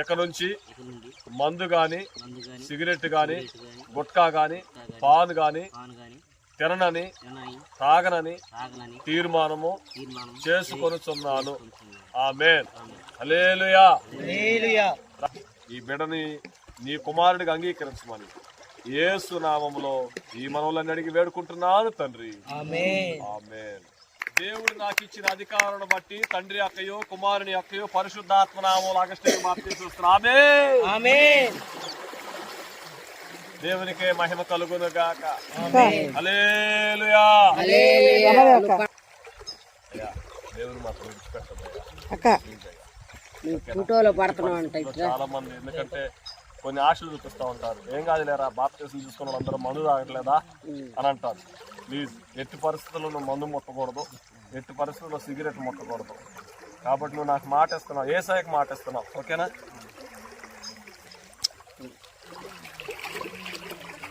ఇక నుంచి మందు గాని సిగరెట్ గాని గుట్కా గాని పాన్ గాని తిననని తాగనని తీర్మానము చేసుకొనుచున్నాను. ఆమేన్. హల్లెలూయా. ఈ బిడ్డని నీ కుమారుడికి అంగీకరించమని యేసు నామములో ఈ మనవులని అడిగి వేడుకుంటున్నాను తండ్రి. ఆమేన్. దేవుడు నాకు ఇచ్చిన అధికారాన్ని బట్టి తండ్రి అక్కయో కుమారుని అక్కయో పరిశుద్ధాత్మ నామములో అగస్త్యుని బాప్తిస్మం. ఆమేన్. దేవునికే మహిమ కలుగును గాక. హల్లెలూయా. దేవుని మాత్రం చాలా మంది ఎందుకంటే కొన్ని ఆశలు చూపిస్తూ ఉంటారు. ఏం కాదు లేరా బాప్తిసం తీసుకున్న అందరూ మందు తాగట్లేదా అని అంటారు. ప్లీజ్ ఎట్టి పరిస్థితుల్లో నువ్వు మందు ముట్టకూడదు, ఎట్టి పరిస్థితుల్లో సిగరెట్ ముట్టకూడదు. కాబట్టి నువ్వు నాకు మాట ఇస్తున్నావు, యేసయ్యకు మాట ఇస్తున్నావు. ఓకేనా?